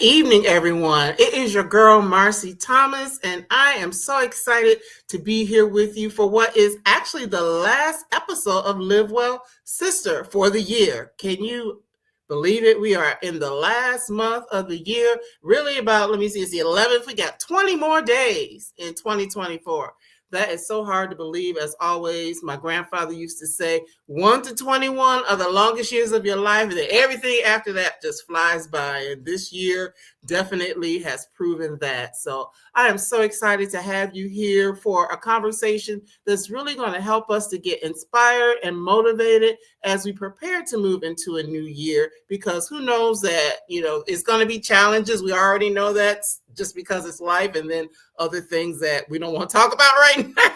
evening, everyone. It is your girl, Marcy Thomas, and I am so excited to be here with you for what is actually the last episode of Live Well Sister for the year. Can you believe it? We are in the last month of the year, really about, let me see, it's the 11th. We got 20 more days in 2024. That is so hard to believe. As always, my grandfather used to say, 1 to 21 are the longest years of your life, and then everything after that just flies by. And this year definitely has proven that. So I am so excited to have you here for a conversation that's really going to help us to get inspired and motivated as we prepare to move into a new year, because who knows that, it's going to be challenges. We already know that just because it's life, and then other things that we don't want to talk about right now.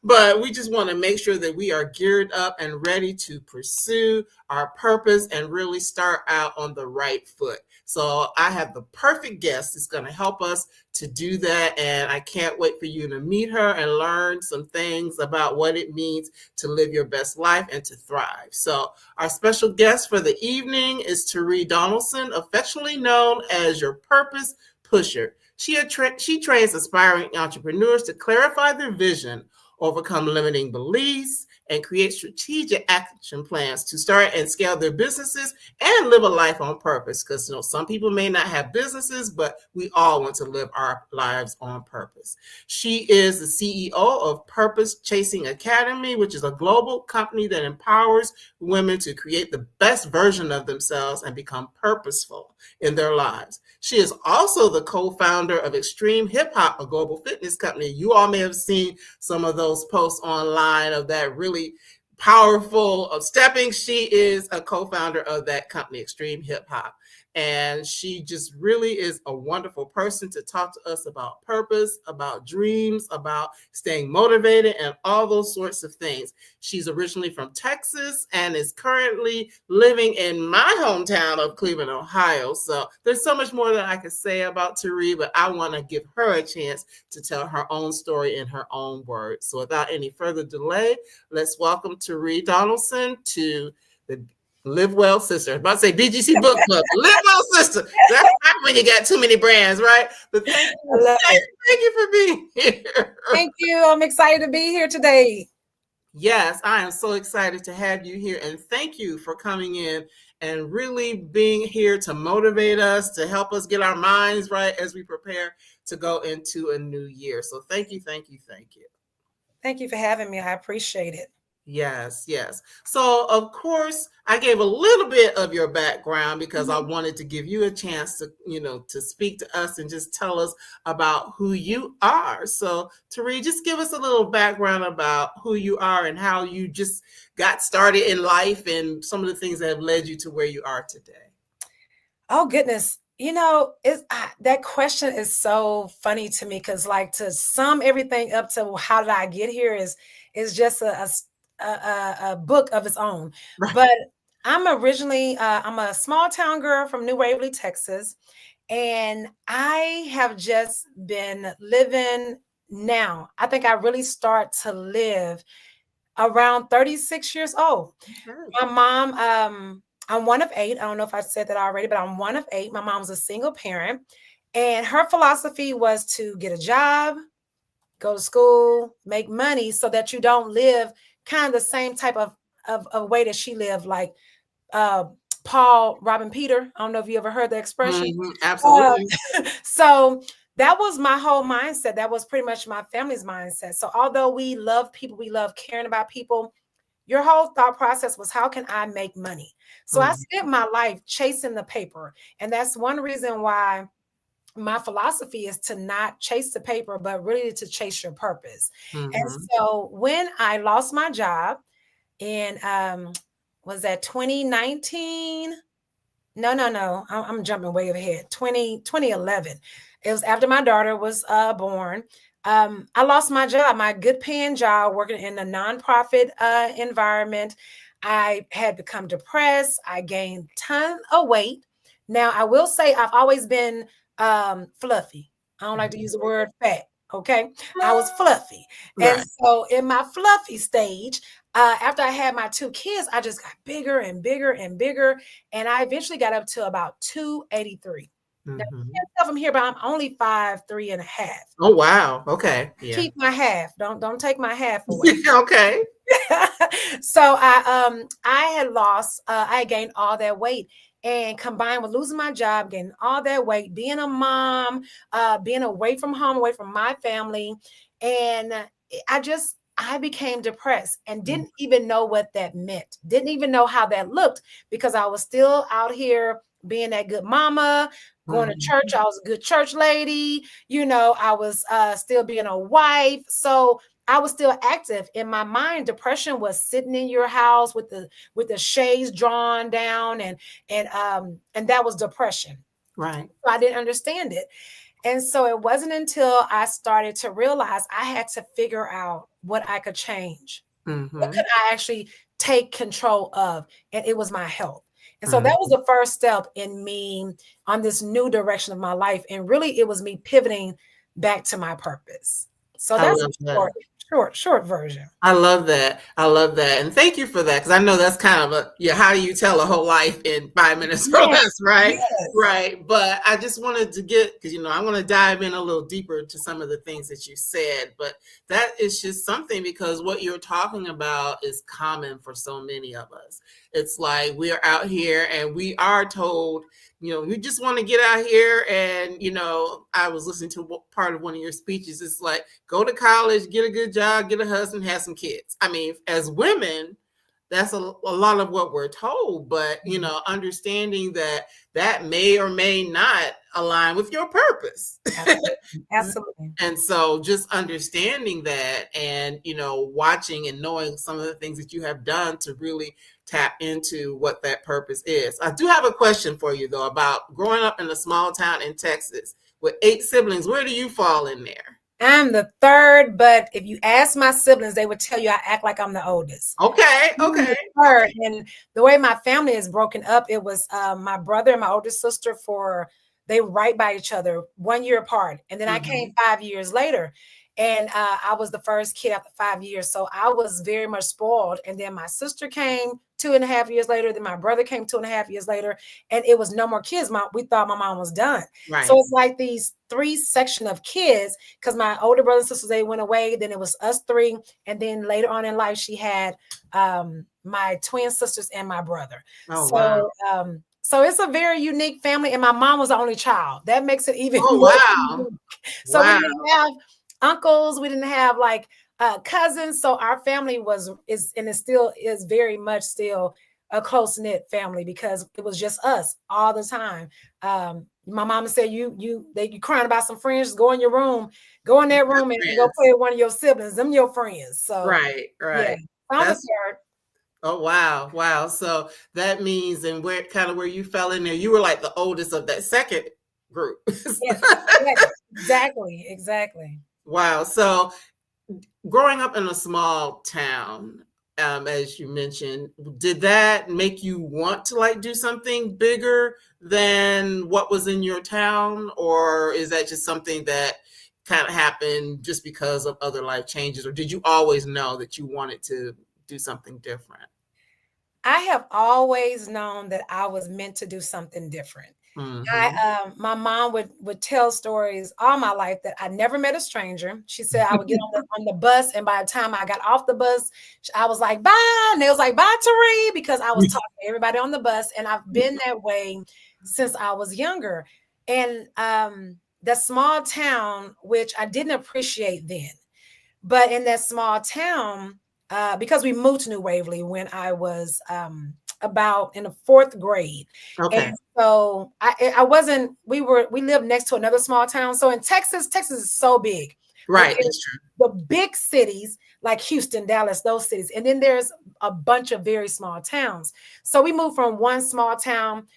But we just want to make sure that we are geared up and ready to pursue our purpose and really start out on the right foot. So I have the perfect guest that's going to help us to do that. And I can't wait for you to meet her and learn some things about what it means to live your best life and to thrive. So our special guest for the evening is Teree Donaldson, affectionately known as your Purpose Pusher. She trains aspiring entrepreneurs to clarify their vision, overcome limiting beliefs, and create strategic action plans to start and scale their businesses and live a life on purpose. Because some people may not have businesses, but we all want to live our lives on purpose. She is the CEO of Purpose Chasing Academy, which is a global company that empowers women to create the best version of themselves and become purposeful in their lives. She is also the co-founder of Extreme Hip Hop, a global fitness company. You all may have seen some of those posts online of that really powerful of stepping. She is a co-founder of that company, Extreme Hip Hop. And she just really is a wonderful person to talk to us about purpose, about dreams, about staying motivated, and all those sorts of things. She's originally from Texas and is currently living in my hometown of Cleveland, Ohio. So there's so much more that I could say about Teree, but I want to give her a chance to tell her own story in her own words. So without any further delay, let's welcome Teree Donaldson to the Live Well Sister. I was about to say BGC Book Club. Live Well Sister. That's not when you got too many brands, right? But thank you for being here. Thank you. I'm excited to be here today. Yes, I am so excited to have you here. And thank you for coming in and really being here to motivate us, to help us get our minds right as we prepare to go into a new year. So thank you, thank you, thank you. Thank you for having me. I appreciate it. Yes, yes. So, of course, I gave a little bit of your background because I wanted to give you a chance to, to speak to us and just tell us about who you are. So, Teree, just give us a little background about who you are and how you just got started in life and some of the things that have led you to where you are today. Oh, goodness. That question is so funny to me because, like, to sum everything up to how did I get here is just a book of its own. Right. But I'm originally, I'm a small town girl from New Waverly, Texas. And I have just been living now. I think I really start to live around 36 years old. Okay. My mom, I'm one of 8. I don't know if I said that already, but I'm one of 8. My mom was a single parent. And her philosophy was to get a job, go to school, make money so that you don't live kind of the same type of way that she lived, like Paul, Robin, Peter. I don't know if you ever heard the expression. Mm-hmm, absolutely. So that was my whole mindset. That was pretty much my family's mindset. So although we love people, we love caring about people, your whole thought process was, how can I make money? So I spent my life chasing the paper. And that's one reason why my philosophy is to not chase the paper, but really to chase your purpose. And so when I lost my job in, was that 2019? No, I'm jumping way ahead. 2011. It was after my daughter was born. I lost my job, my good paying job, working in a nonprofit environment. I had become depressed. I gained a ton of weight. Now, I will say I've always been fluffy. I don't like to use the word fat. Okay. I was fluffy. Right. And so in my fluffy stage, after I had my 2 kids, I just got bigger and bigger and bigger. And I eventually got up to about 283. Now, you Mhm. can't tell from here, but I'm only 5'3.5". Oh, wow. Okay. Yeah. Keep my half. Don't take my half away. Okay. So I had lost, I gained all that weight, and combined with losing my job, getting all that weight, being a mom, being away from home, away from my family, and I became depressed and Mm. didn't even know what that meant. Didn't even know how that looked, because I was still out here being that good mama, going to Mhm. church. I was a good church lady. I was still being a wife. So I was still active. In my mind, depression was sitting in your house with the shades drawn down, and that was depression. Right. So I didn't understand it. And so it wasn't until I started to realize I had to figure out what I could change. What Mhm. could I actually take control of? And it was my health. And so that was Mhm. the first step in me on this new direction of my life. And really, it was me pivoting back to my purpose. So I that's a love that. short version. I love that. I love that. And thank you for that. Cause I know that's kind of how do you tell a whole life in 5 minutes or Yes, less, right? yes. Right. But I just wanted to cause I want to dive in a little deeper to some of the things that you said, but that is just something because what you're talking about is common for so many of us. It's like we are out here and we are told, we just want to get out here. And, I was listening to part of one of your speeches. It's like, go to college, get a good job, get a husband, have some kids. I mean, as women, that's a lot of what we're told, but Mhm. understanding that may or may not align with your purpose. Absolutely. Absolutely. And so just understanding that and watching and knowing some of the things that you have done to really tap into what that purpose is. I do have a question for you though about growing up in a small town in Texas with 8 siblings. Where do you fall in there? I'm the third, but if you ask my siblings, they would tell you I act like I'm the oldest. Okay, I'm okay. the third, and the way my family is broken up, it was my brother and my older sister they were right by each other, 1 year apart, and then I came Mhm. 5 years later, and I was the first kid after 5 years, so I was very much spoiled. And then my sister came 2.5 years later, then my brother came 2.5 years later, and it was no more kids. We thought my mom was done. So Right. it's like these three section of kids, because my older brothers and sisters, they went away. Then it was us three, and then later on in life, she had my twin sisters and my brother. Oh, wow. So it's a very unique family, and my mom was the only child. That makes it even Oh, more wow. unique. So we Wow. didn't have uncles, we didn't have like cousins. So our family still is very much still a close-knit family, because it was just us all the time. My mama said, you crying about some friends, just go in your room, go in that room and go Friends. play with one of your siblings, them your friends. So Right, yeah, right. I'm the That's third. oh, wow, wow. So that means, and where you fell in there, you were like the oldest of that second group. Yes, yes, exactly. Wow. So growing up in a small town, as you mentioned, did that make you want to like do something bigger than what was in your town, or is that just something that kind of happened just because of other life changes, or did you always know that you wanted to do something different? I have always known that I was meant to do something different. Hmm. My mom would tell stories all my life that I never met a stranger. She said I would get on the bus, and by the time I got off the bus, I was like, bye. And they was like, bye, Tari, because I was talking to everybody on the bus. And I've been that way since I was younger. And the small town, which I didn't appreciate then, but in that small town, because we moved to New Waverly when I was about in the fourth grade. And Okay. so we lived next to another small town. So in Texas is so big. Like Right. there's That's true. the big cities like Houston, Dallas, those cities. And then there's a bunch of very small towns. So we moved from one small town,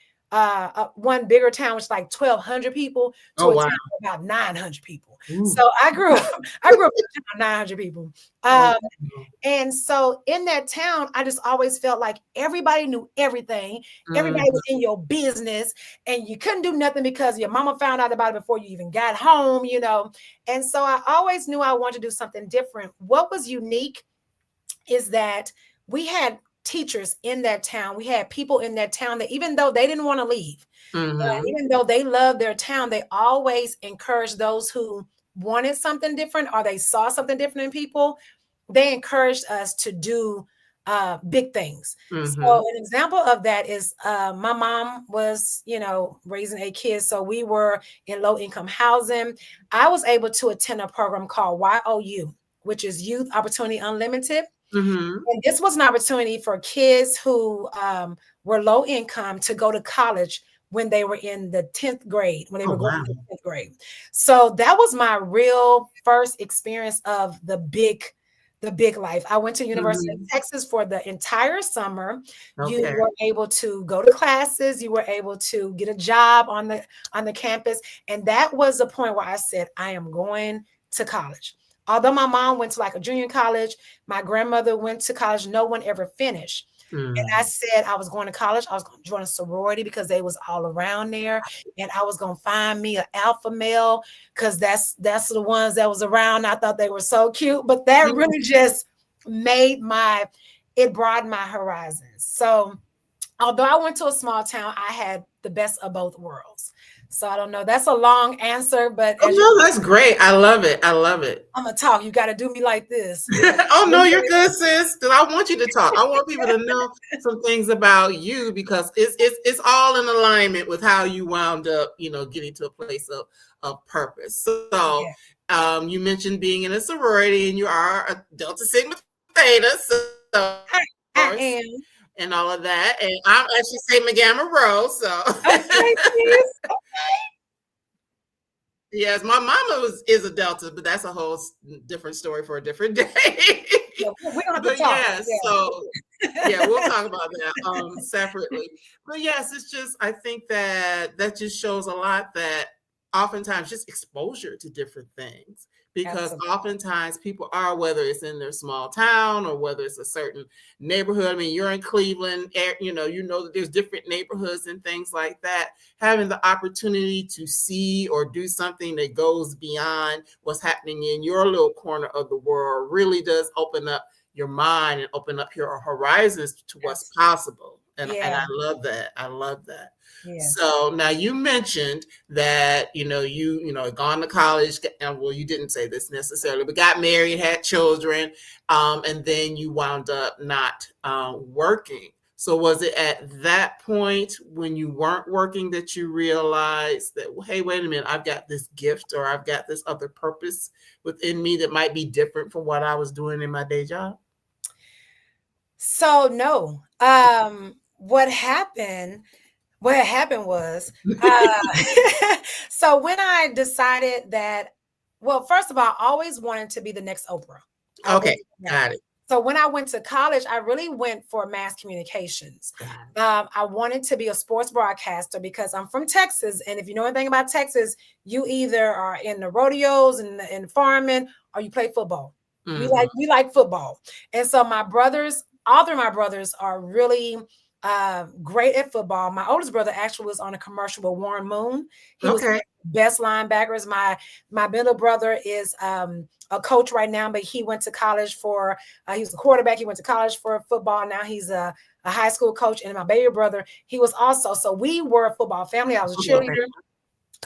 one bigger town, which is like 1,200 people, to Oh, a wow. town of about 900 people. Ooh. So I grew up in a town of 900 people. Oh, Um, wow. and so in that town, I just always felt like everybody knew everything. Everybody was Mhm. in your business, and you couldn't do nothing because your mama found out about it before you even got home. And so I always knew I wanted to do something different. What was unique is that we had teachers in that town. We had people in that town that even though they didn't want to leave, Mm-hmm. even though they loved their town, they always encouraged those who wanted something different or they saw something different in people. They encouraged us to do big things. So Mm-hmm. an example of that is my mom was, raising 8 kids. So we were in low income housing. I was able to attend a program called YOU, which is Youth Opportunity Unlimited. Mm-hmm. And this was an opportunity for kids who were low income to go to college when they were in the 10th grade, when they Oh, were going wow. to 10th grade. So that was my real first experience of the big life. I went to University of Mm-hmm. Texas for the entire summer. You Okay. were able to go to classes, you were able to get a job on the campus. And that was the point where I said, I am going to college. Although my mom went to like a junior college, my grandmother went to college, no one ever finished. And I said I was going to college. I was going to join a sorority because they was all around there. And I was going to find me an alpha male because that's the ones that was around. I thought they were so cute. But that really just it broadened my horizons. So although I went to a small town, I had the best of both worlds. So I don't know. That's a long answer, but Oh, no, that's great. I love it. I love it. I'm gonna talk. You got to do me like this. Oh, no, you're good, sis. Because I want you to talk. I want people to know some things about you because it's all in alignment with how you wound up, getting to a place of purpose. So, you mentioned being in a sorority, and you are a Delta Sigma Theta, so I am. and all of that. And I'm actually Sigma Gamma Rho, so. Okay, please. Yes, my mama is a Delta, but that's a whole different story for a different day. Yeah, we don't have to But talk. yes, so yeah, we'll talk about that separately. But yes, it's just I think that just shows a lot that oftentimes just exposure to different things because Absolutely. oftentimes people are, whether it's in their small town or whether it's a certain neighborhood. I mean, you're in Cleveland, you know that there's different neighborhoods and things like that. Having the opportunity to see or do something that goes beyond what's happening in your little corner of the world really does open up your mind and open up your horizons to what's possible. And I love that. I love that. Yeah. So now you mentioned that you had gone to college. Well, you didn't say this necessarily, but got married, had children, and then you wound up not working. So was it at that point when you weren't working that you realized that, hey, wait a minute, I've got this gift or I've got this other purpose within me that might be different from what I was doing in my day job? So no. What happened was so when I decided that, well, first of all, I always wanted to be the next Oprah. Okay, got it. So when I went to college, I really went for mass communications. I wanted to be a sports broadcaster because I'm from Texas. And if you know anything about Texas, you either are in the rodeos and farming or you play football. Mm-hmm. We like football. And so all three of my brothers are really great at football. My oldest brother actually was on a commercial with Warren Moon. He was the best linebackers. My middle brother is a coach right now, but he went to college for he was a quarterback. He went to college for football. Now he's a high school coach. And my baby brother, he was also, so we were a football family. I was a cheerleader,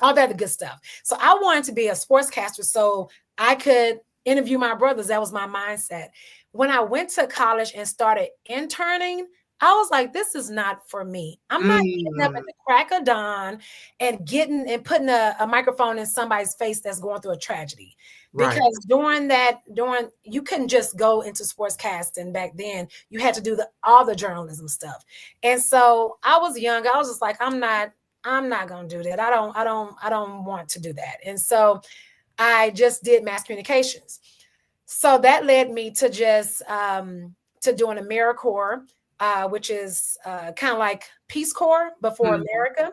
all that good stuff. So I wanted to be a sportscaster so I could interview my brothers. That was my mindset. When I went to college and started interning, I was like, this is not for me. I'm not getting up at the crack of dawn and putting a microphone in somebody's face that's going through a tragedy. Because during you couldn't just go into sportscasting back then. You had to do all the journalism stuff. And so I was young. I was just like, I'm not going to do that. I don't want to do that. And so I just did mass communications. So that led me to just to doing AmeriCorps, which is kind of like Peace Corps before America,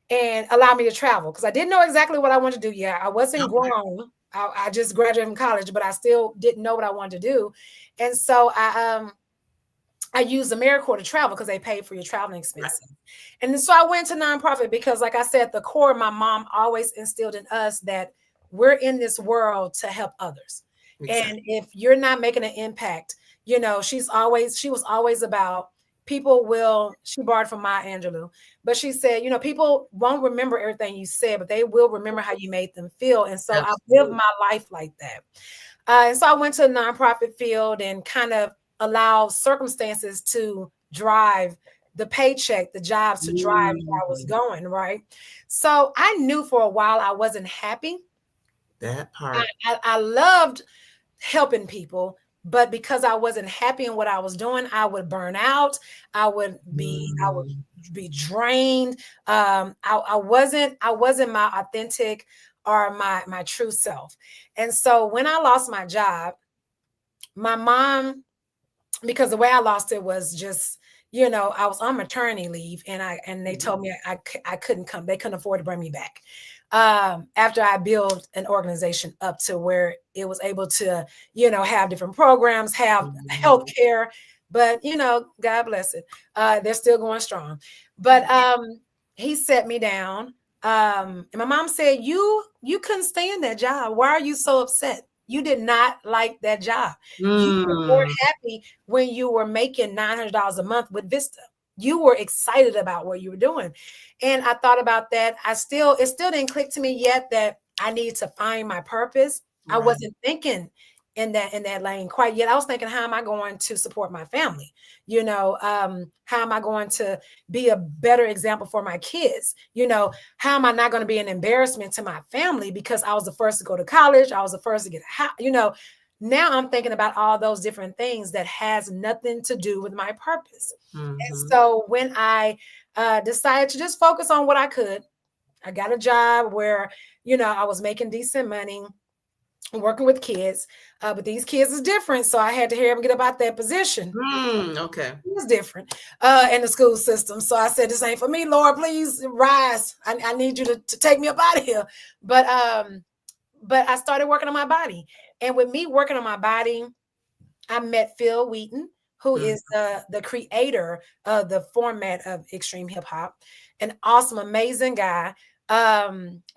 and allowed me to travel because I didn't know exactly what I wanted to do yet. I wasn't grown. I just graduated from college, but I still didn't know what I wanted to do. And so I used AmeriCorps to travel because they paid for your traveling expenses. And so I went to nonprofit because, like I said, the core, my mom always instilled in us that we're in this world to help others. And if you're not making an impact, You know, she was always about she borrowed from Maya Angelou, but she said, you know, people won't remember everything you said, but they will remember how you made them feel. And so I lived Absolutely. my life like that. And so I went to the nonprofit field and kind of allowed circumstances to drive the paycheck, the jobs to drive where I was going, right? So I knew for a while I wasn't happy. That part. I loved helping people, but because I wasn't happy in what I was doing, I would burn out. I would be drained. I wasn't my authentic or my true self. And so when I lost my job, my mom, because the way I lost it was just, you know, I was on maternity leave and they told me I couldn't come. They couldn't afford to bring me back. After I built an organization up to where it was able to, you know, have different programs, have health care, but you know, God bless it. They're still going strong. But he set me down. And my mom said, you couldn't stand that job. Why are you so upset? You did not like that job. You were more happy when you were making $900 a month with Vista. You were excited about what you were doing. And I thought about that. It still didn't click to me yet that I needed to find my purpose. Right. I wasn't thinking in that lane quite yet. I was thinking, how am I going to support my family? You know, how am I going to be a better example for my kids? You know, how am I not going to be an embarrassment to my family because I was the first to go to college? I was the first to get a house, you know. Now I'm thinking about all those different things that has nothing to do with my purpose. And so when I decided to just focus on what I could, I got a job where, you know, I was making decent money, working with kids, but these kids is different. So I had to hear them get about that position. Okay. It was different in the school system. So I said, this ain't for me, Lord, please rise. I need you to take me up out of here. But I started working on my body. And with me working on my body, I met Phil Wheaton, who is the creator of the format of extreme hip hop, an awesome, amazing guy,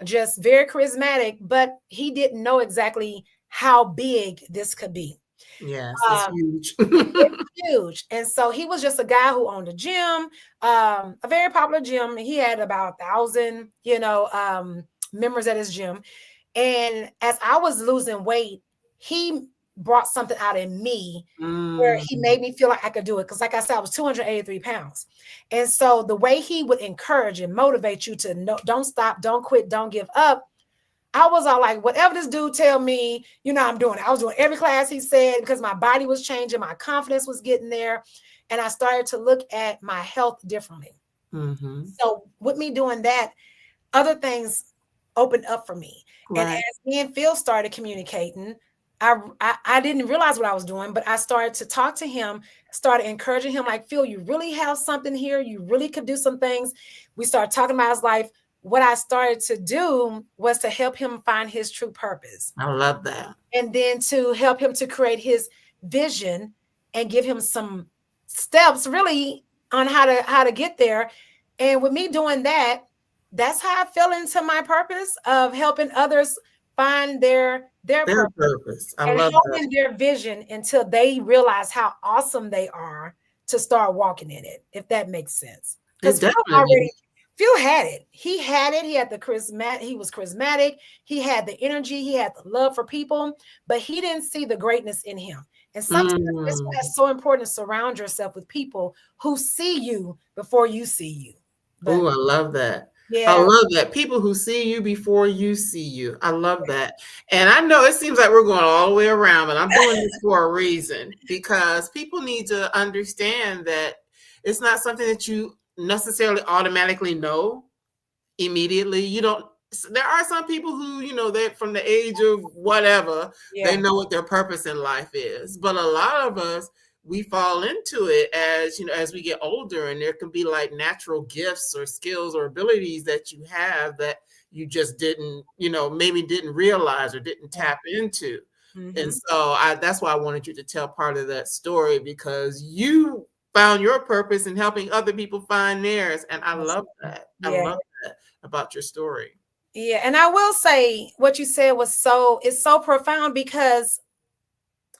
just very charismatic, but he didn't know exactly how big this could be. Yes, it's huge. It's huge. And so he was just a guy who owned a gym, a very popular gym. He had about 1,000, you know, members at his gym. And as I was losing weight, he brought something out in me where he made me feel like I could do it. Because like I said, I was 283 pounds. And so the way he would encourage and motivate you to don't stop, don't quit, don't give up. I was all like, whatever this dude tell me, you know, I'm doing it. I was doing every class he said because my body was changing. My confidence was getting there. And I started to look at my health differently. So with me doing that, other things opened up for me. Right. And as me and Phil started communicating, I didn't realize what I was doing, but I started to talk to him, started encouraging him like, Phil, you really have something here. You really could do some things. We started talking about his life. What I started to do was to help him find his true purpose. I love that. And then to help him to create his vision and give him some steps really on how to get there. And with me doing that, that's how I fell into my purpose of helping others find their purpose. I and love helping that. their vision until they realize how awesome they are to start walking in it, if that makes sense. Because Phil had it. He had it. He had the charismatic. He was charismatic. He had the energy. He had the love for people, but he didn't see the greatness in him. And sometimes that's why it's so important to surround yourself with people who see you before you see you. Oh, I love that. Yeah. I love that. People who see you before you see you. I love that. And I know it seems like we're going all the way around, but I'm doing this for a reason because people need to understand that it's not something that you necessarily automatically know immediately. You don't. There are some people who, you know, they're from the age of whatever, they know what their purpose in life is. But a lot of us, we fall into it as, you know, as we get older, and there can be like natural gifts or skills or abilities that you have that you just didn't, you know, maybe didn't realize or didn't tap into. And so that's why I wanted you to tell part of that story, because you found your purpose in helping other people find theirs. And I love that. I love that about your story. Yeah. And I will say what you said it's so profound, because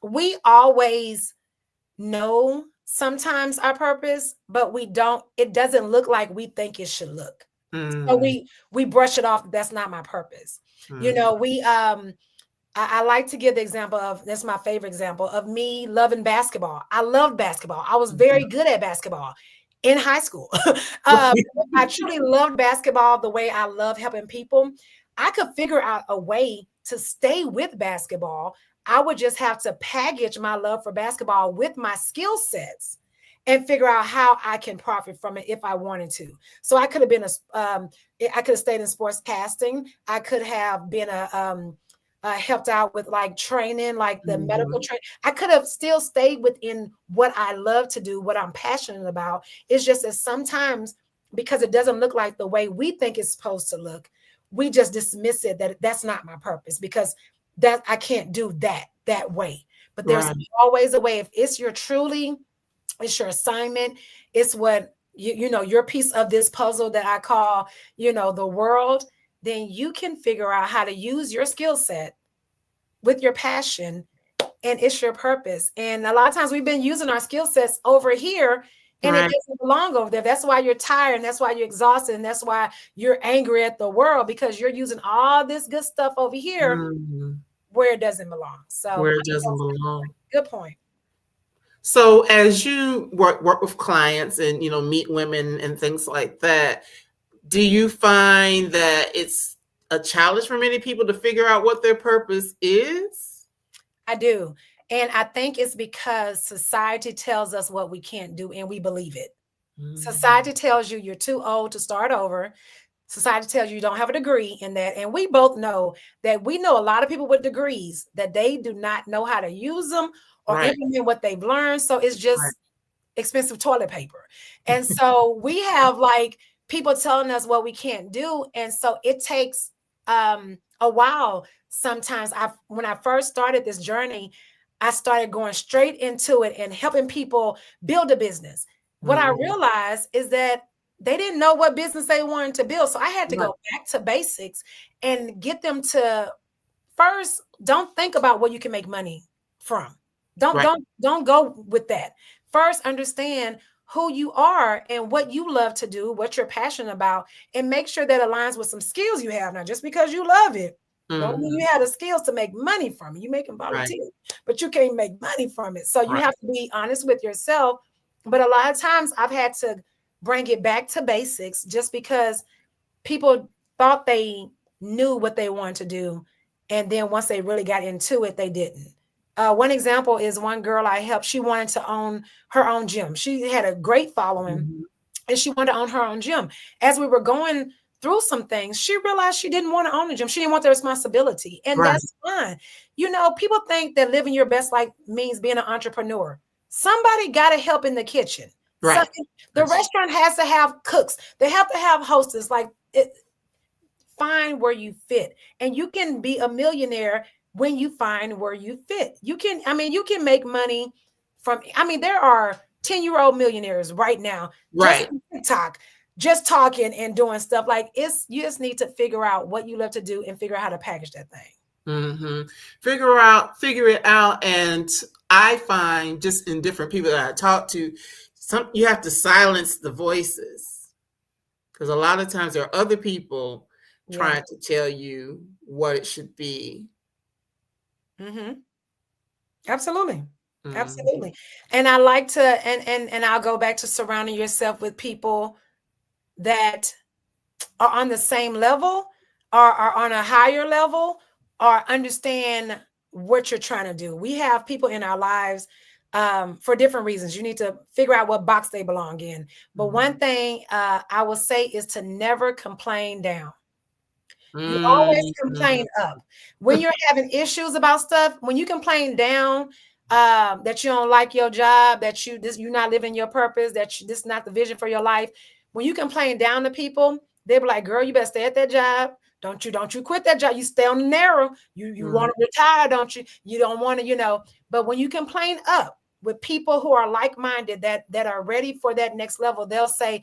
we always know sometimes our purpose, but it doesn't look like we think it should look. So we brush it off. That's not my purpose. You know, I like to give the example of, that's my favorite example of me loving basketball. I love basketball. I was very good at basketball in high school. I truly loved basketball the way I love helping people. I could figure out a way to stay with basketball. I would just have to package my love for basketball with my skill sets and figure out how I can profit from it if I wanted to. So I could have been I could have stayed in sports casting. I could have been helped out with like training, like the medical training. I could have still stayed within what I love to do, what I'm passionate about. It's just that sometimes, because it doesn't look like the way we think it's supposed to look, we just dismiss it that that's not my purpose, because that I can't do that way. But there's always a way. If it's it's your assignment, it's what you know, your piece of this puzzle that I call, you know, the world, then you can figure out how to use your skill set with your passion, and it's your purpose. And a lot of times we've been using our skill sets over here, and it doesn't belong over there. That's why you're tired, and that's why you're exhausted, and that's why you're angry at the world, because you're using all this good stuff over here where it doesn't belong. So where it doesn't belong. Good point. So as you work with clients and, you know, meet women and things like that, do you find that it's a challenge for many people to figure out what their purpose is? I do. And I think it's because society tells us what we can't do, and we believe it. Society tells you you're too old to start over. Society tells you don't have a degree in that. And we both know that we know a lot of people with degrees that they do not know how to use them or implement what they've learned. So it's just expensive toilet paper. And so we have like people telling us what we can't do. And so it takes a while. Sometimes when I first started this journey, I started going straight into it and helping people build a business. What I realized is that they didn't know what business they wanted to build. So I had to go back to basics and get them to first, don't think about what you can make money from. Don't go with that. First, understand who you are and what you love to do, what you're passionate about, and make sure that aligns with some skills you have. Now, just because you love it, don't mean you have the skills to make money from it. You make them volunteer, but you can't make money from it. So you have to be honest with yourself. But a lot of times I've had to bring it back to basics just because people thought they knew what they wanted to do. And then once they really got into it, they didn't. One example is one girl I helped. She wanted to own her own gym. She had a great following and she wanted to own her own gym. As we were going through some things, she realized she didn't want to own a gym. She didn't want the responsibility. And that's fine. You know, people think that living your best life means being an entrepreneur. Somebody got to help in the kitchen. The restaurant has to have cooks. They have to have hostess. Like, find where you fit. And you can be a millionaire when you find where you fit. You can make money from, there are 10-year-old millionaires right now, just on TikTok, just talking and doing stuff. Like, you just need to figure out what you love to do and figure out how to package that thing. Figure it out. And I find just in different people that I talk to, you have to silence the voices, because a lot of times there are other people trying to tell you what it should be. Absolutely. Absolutely. And I like to, and I'll go back to surrounding yourself with people that are on the same level or are on a higher level or understand what you're trying to do. We have people in our lives for different reasons. You need to figure out what box they belong in. But one thing I will say is to never complain down. You always complain up. When you're having issues about stuff, when you complain down that you don't like your job, that you're not living your purpose, this is not the vision for your life. When you complain down to people, they'll be like, girl, you better stay at that job. Don't you quit that job. You stay on the narrow. You want to retire, don't you? You don't want to, but when you complain up with people who are like-minded, that are ready for that next level, they'll say,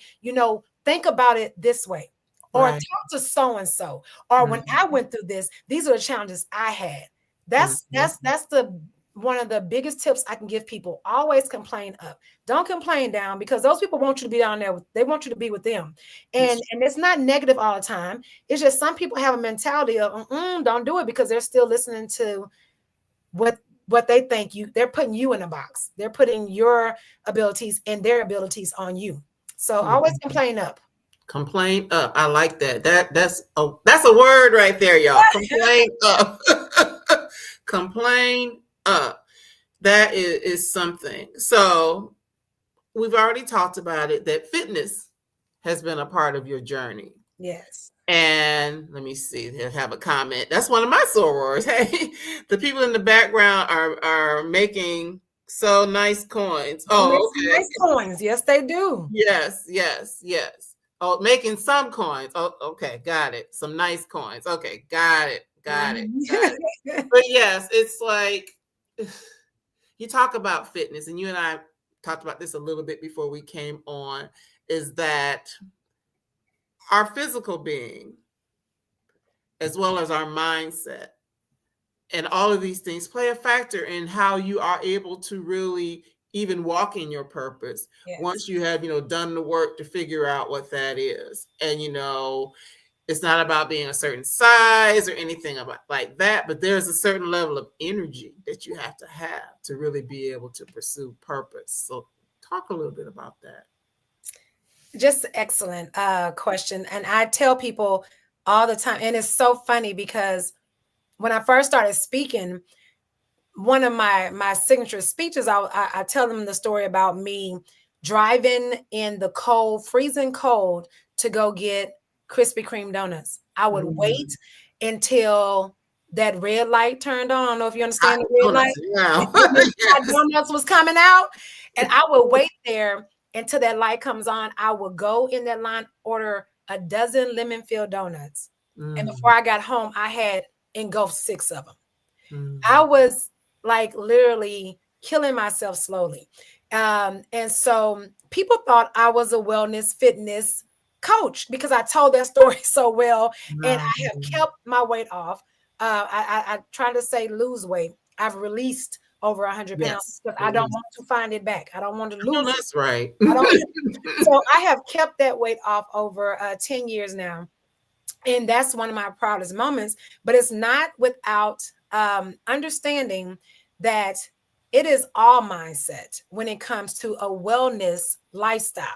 think about it this way. Or talk to so-and-so. Or when I went through this, these are the challenges I had. That's the one of the biggest tips I can give people: always complain up. Don't complain down, because those people want you to be down there. They want you to be with them. And it's not negative all the time. It's just some people have a mentality of don't do it, because they're still listening to what they think they're putting you in a box. They're putting your abilities and their abilities on you. So always complain up. Complain up. I like that. That's a word right there, y'all. Complain up. Complain up. That is something. So we've already talked about it, that fitness has been a part of your journey. Yes. And let me see, they have a comment. That's one of my sorors. Hey, the people in the background are making so nice coins. Oh, okay. Nice coins. Yes, they do. Yes. Oh, making some coins. Oh, okay, got it. Some nice coins. Okay, got it. But yes, it's like you talk about fitness, and you and I talked about this a little bit before we came on, is that our physical being, as well as our mindset, and all of these things play a factor in how you are able to really even walk in your purpose. Yes. Once you have, done the work to figure out what that is. And, it's not about being a certain size or anything like that, but there's a certain level of energy that you have to really be able to pursue purpose. So talk a little bit about that. Just excellent question. And I tell people all the time, and it's so funny because when I first started speaking, one of my signature speeches, I tell them the story about me driving in the cold, freezing cold, to go get Krispy Kreme donuts. I would wait until that red light turned on. I don't know if you understand the red light. Yeah. Donuts was coming out, and I would wait there until that light comes on. I would go in that line, order a dozen lemon-filled donuts. And before I got home, I had engulfed 6 of them. I was like literally killing myself slowly. And so people thought I was a wellness fitness coach because I told that story so well. And I have kept my weight off. I try to say lose weight. I've released over 100 pounds because I don't want to find it back. I don't want to lose. That's right. So I have kept that weight off over 10 years now. And that's one of my proudest moments. But it's not without understanding that it is all mindset when it comes to a wellness lifestyle.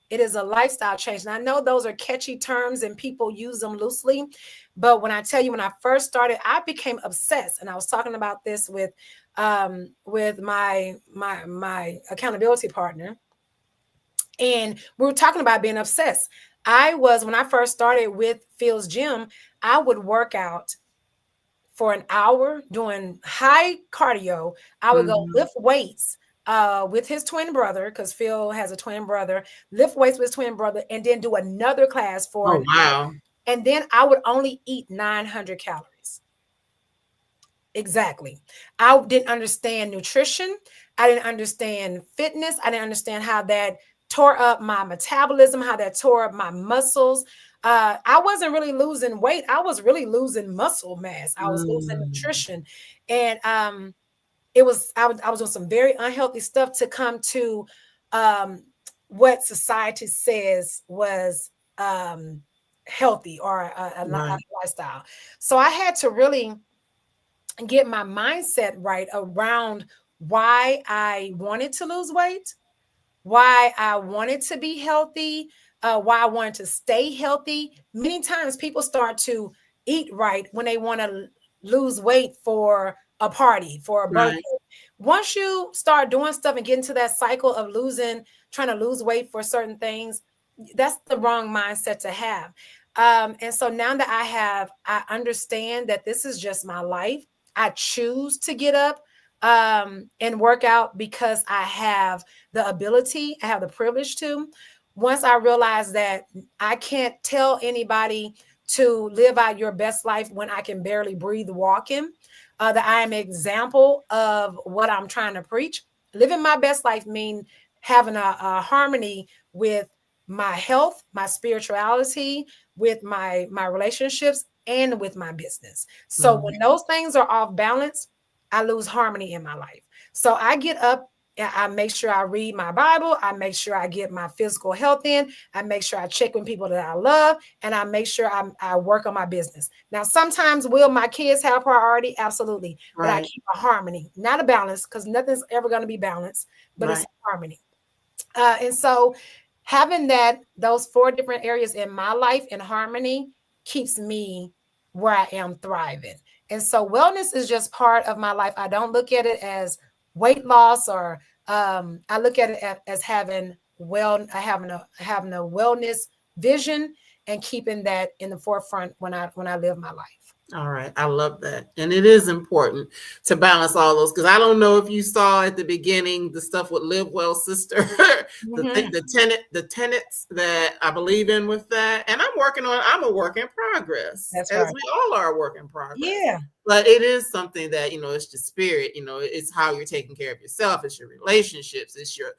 It is a lifestyle change. And I know those are catchy terms and people use them loosely. But when I tell you, when I first started, I became obsessed. And I was talking about this with my accountability partner. And we were talking about being obsessed. When I first started with Phil's Gym, I would work out for an hour doing high cardio. I would go lift weights with his twin brother, because Phil has a twin brother, lift weights with his twin brother, and then do another class for an hour. And then I would only eat 900 calories. Exactly. I didn't understand nutrition. I didn't understand fitness. I didn't understand how that tore up my metabolism, how that tore up my muscles. I wasn't really losing weight. I was really losing muscle mass. I was losing nutrition. And I was doing some very unhealthy stuff to come to what society says was healthy or a lifestyle. So I had to really get my mindset right around why I wanted to lose weight, why I wanted to be healthy, why I wanted to stay healthy. Many times people start to eat right when they want to lose weight for a party, for a birthday. Right. Once you start doing stuff and get into that cycle of trying to lose weight for certain things, that's the wrong mindset to have. And so now that I understand that this is just my life. I choose to get up and work out because I have the ability, I have the privilege to. Once I realize that I can't tell anybody to live out your best life when I can barely breathe walking, that I am an example of what I'm trying to preach. Living my best life means having a harmony with my health, my spirituality, with my relationships, and with my business. So when those things are off balance, I lose harmony in my life. So I get up and I make sure I read my Bible. I make sure I get my physical health in. I make sure I check with people that I love, and I make sure I work on my business. Now, sometimes will my kids have priority? Absolutely. But I Right. keep a harmony, not a balance, because nothing's ever going to be balanced, but it's Right. harmony. And so having those 4 different areas in my life in harmony keeps me where I am thriving. And so wellness is just part of my life. I don't look at it as weight loss, or I look at it as having a wellness vision and keeping that in the forefront when I live my life. All right. I love that. And it is important to balance all those, because I don't know if you saw at the beginning the stuff with Live Well Sister, Mhm. the tenets that I believe in with that. And I'm a work in progress, That's as right. we all are a work in progress. Yeah. But it is something that, it's the spirit, it's how you're taking care of yourself. It's your relationships. Your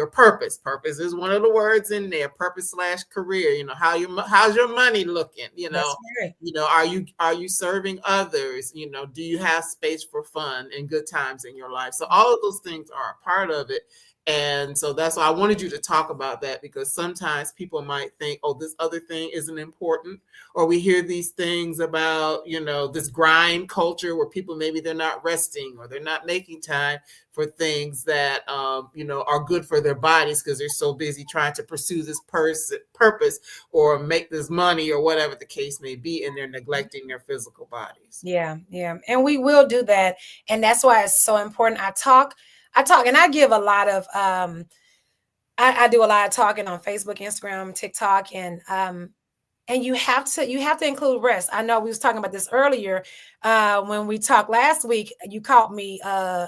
purpose. Purpose is one of the words in there, purpose/career. How's your money looking? That's right. Are you serving others? Do you have space for fun and good times in your life? So all of those things are a part of it. And so that's why I wanted you to talk about that, because sometimes people might think, oh, this other thing isn't important. Or we hear these things about, this grind culture where people, maybe they're not resting or they're not making time for things that, are good for their bodies, because they're so busy trying to pursue this purpose or make this money or whatever the case may be. And they're neglecting their physical bodies. Yeah, yeah. And we will do that. And that's why it's so important. I talk, and I give a lot of I do a lot of talking on Facebook, Instagram, TikTok, and you have to include rest. I know we was talking about this earlier when we talked last week. You caught me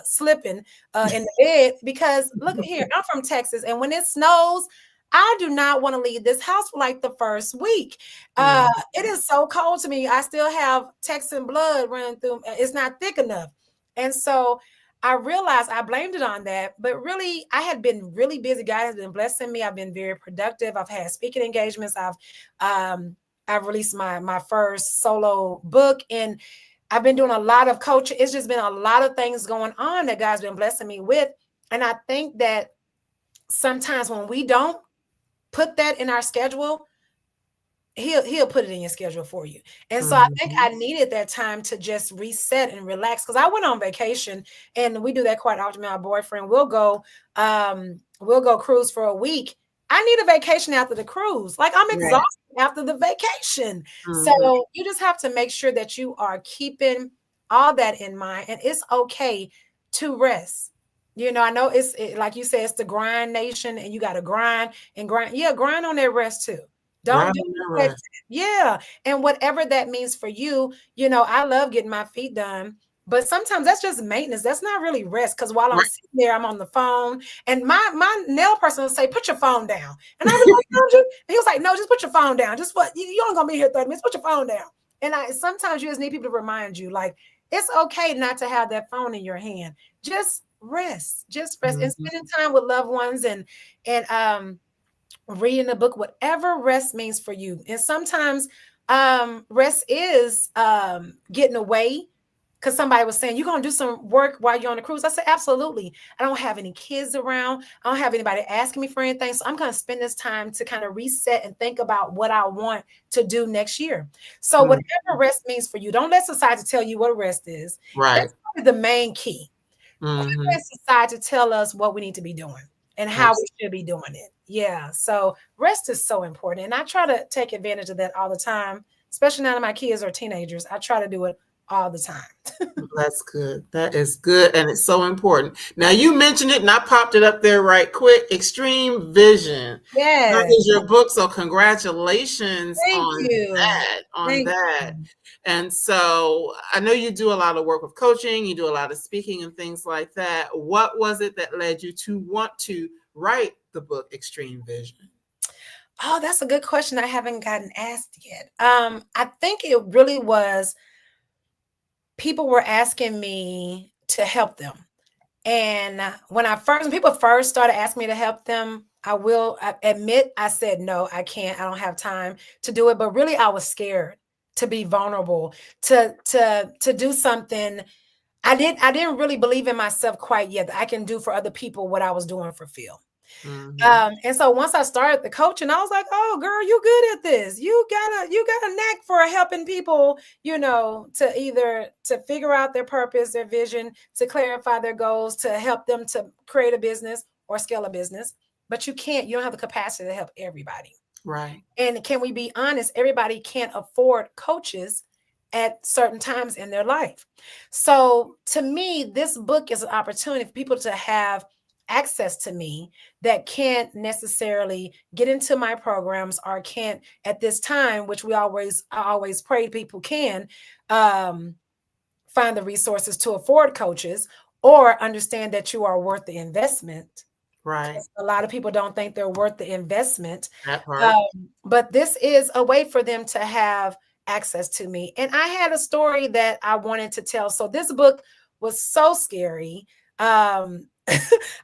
slipping in the bed, because look at here, I'm from Texas, and when it snows, I do not want to leave this house for like the first week. It is so cold to me. I still have Texan blood running through. It's not thick enough, and so I realized I blamed it on that, but really I had been really busy. God has been blessing me. I've been very productive. I've had speaking engagements. I've released my first solo book, and I've been doing a lot of coaching. It's just been a lot of things going on that God's been blessing me with. And I think that sometimes when we don't put that in our schedule, he'll put it in your schedule for you. And so I think I needed that time to just reset and relax, because I went on vacation, and we do that quite often. My boyfriend will go cruise for a week. I need a vacation after the cruise. Like, I'm exhausted after the vacation. So you just have to make sure that you are keeping all that in mind, and it's okay to rest. I know like you said, it's the grind nation, and you got to grind and grind. Yeah, grind on that rest too. Don't do that. Yeah. And whatever that means for you, I love getting my feet done, but sometimes that's just maintenance. That's not really rest. Because while I'm sitting there, I'm on the phone, and my nail person will say, put your phone down. And I was like, no, he was like, no, just put your phone down. Just what you ain't gonna be here 30 minutes, put your phone down. And sometimes you just need people to remind you, like, it's okay not to have that phone in your hand. Just rest. And spending time with loved ones, and reading a book, whatever rest means for you. And sometimes rest is getting away, because somebody was saying, you're going to do some work while you're on the cruise. I said, absolutely. I don't have any kids around. I don't have anybody asking me for anything. So I'm going to spend this time to kind of reset and think about what I want to do next year. So whatever rest means for you, don't let society tell you what rest is. That's probably the main key. Let society tell us what we need to be doing and how we should be doing it. Yeah. So rest is so important. And I try to take advantage of that all the time, especially now that my kids are teenagers. I try to do it all the time. That's good. That is good. And it's so important. Now, you mentioned it and I popped it up there right quick. Extreme Vision. Yeah. That is your book. So congratulations Thank you. that. And so I know you do a lot of work with coaching. You do a lot of speaking and things like that. What was it that led you to want to write the book, Extreme Vision? Oh, that's a good question. I haven't gotten asked yet. I think it really was, people were asking me to help them. And when people first started asking me to help them, I admit, I said, no, I can't. I don't have time to do it. But really, I was scared to be vulnerable, to do something I didn't really believe in myself quite yet that I can do for other people what I was doing for Phil. And so once I started the coaching, I was like, oh girl, you good at this. You got a knack for helping people, to either to figure out their purpose, their vision, to clarify their goals, to help them to create a business or scale a business. But you don't have the capacity to help everybody. Right. And can we be honest? Everybody can't afford coaches at certain times in their life. So to me, this book is an opportunity for people to have access to me that can't necessarily get into my programs or can't at this time, which I always pray people can find the resources to afford coaches or understand that you are worth the investment. Right. A lot of people don't think they're worth the investment. That part. But this is a way for them to have access to me. And I had a story that I wanted to tell. So this book was so scary. I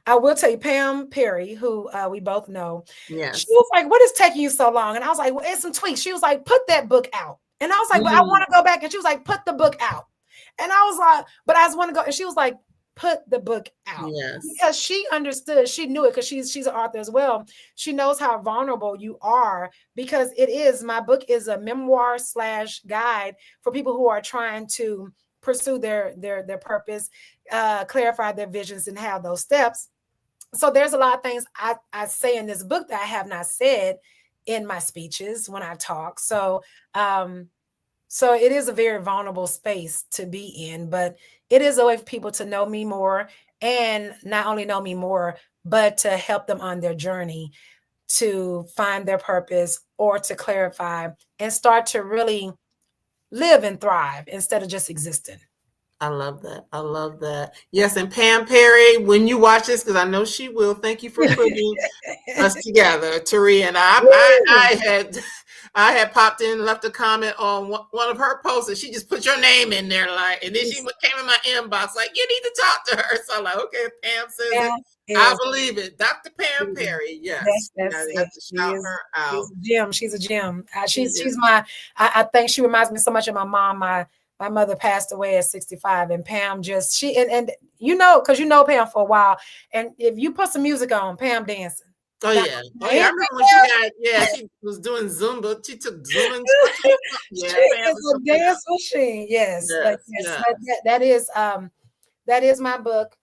will tell you, Pam Perry, who we both know, Yes. she was like, what is taking you so long? And I was like, well, it's some tweets. She was like, put that book out. And I was like, well, I want to go back. And she was like, put the book out. And I was like, but I just want to go. And she was like, put the book out. Yes. Because she understood, she knew it because she's an author as well. She knows how vulnerable you are because my book is a memoir / guide for people who are trying to pursue their purpose, clarify their visions and have those steps. So there's a lot of things I say in this book that I have not said in my speeches when I talk. So it is a very vulnerable space to be in, but it is a way for people to know me more and not only know me more, but to help them on their journey to find their purpose or to clarify and start to really live and thrive instead of just existing. I love that. I love that. Yes, and Pam Perry, when you watch this, because I know she will, thank you for putting us together, Tari and I had popped in and left a comment on one of her posts, and she just put your name in there, and then she came in my inbox like, you need to talk to her. So I'm like, okay, Pam says it. I believe it. Dr. Pam Perry, yes. That's have to shout her out. She's a gem. She's my. I think she reminds me so much of my mom. My mother passed away at 65, and Pam just and because Pam for a while, and if you put some music on, Pam dancing. Oh yeah, I remember when she was doing Zumba. She took Zumba. Yeah, it's a dance machine. Yes. That is my book.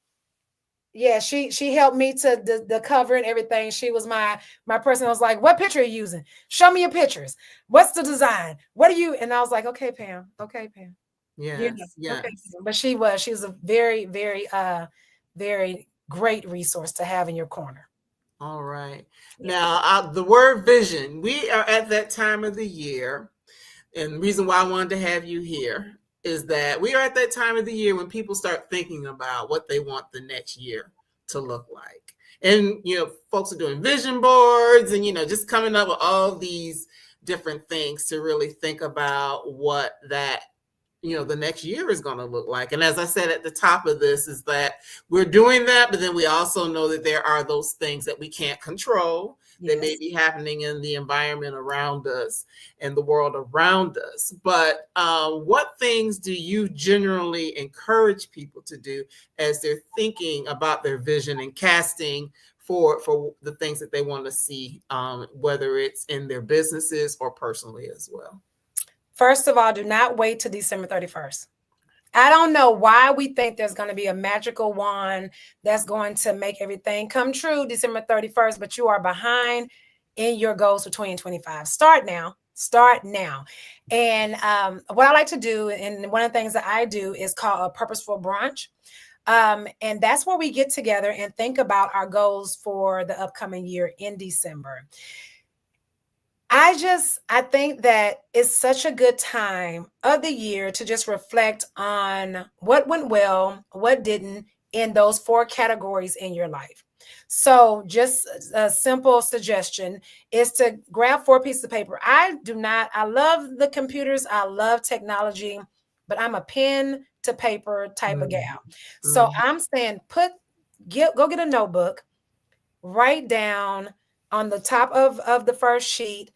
Yeah, she helped me to the cover and everything. She was my person. I was like, what picture are you using? Show me your pictures. What's the design? What are you? And I was like, okay, Pam. Yeah. Okay. But she was a very, very, very great resource to have in your corner. All right. Now, the word vision, we are at that time of the year. And the reason why I wanted to have you here is that we are at that time of the year when people start thinking about what they want the next year to look like. And, folks are doing vision boards and, just coming up with all these different things to really think about what that the next year is going to look like. And as I said at the top of this is that we're doing that, but then we also know that there are those things that we can't control that may be happening in the environment around us and the world around us. But what things do you generally encourage people to do as they're thinking about their vision and casting for the things that they want to see, whether it's in their businesses or personally as well? First of all, do not wait till December 31st. I don't know why we think there's going to be a magical wand that's going to make everything come true December 31st, but you are behind in your goals for 2025. Start now. And what I like to do, and one of the things that I do is called a purposeful brunch. And that's where we get together and think about our goals for the upcoming year in December. I think that it's such a good time of the year to just reflect on what went well, what didn't in those 4 categories in your life. So just a simple suggestion is to grab 4 pieces of paper. I love the computers. I love technology, but I'm a pen to paper type of gal. So I'm saying go get a notebook, write down on the top of the first sheet,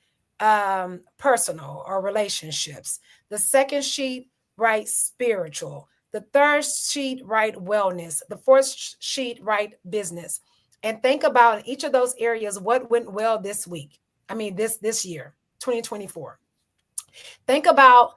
personal or relationships. The second sheet, write spiritual. The third sheet, write wellness. The fourth sheet, write business. And think about each of those areas, what went well this week. I mean, this year, 2024. Think about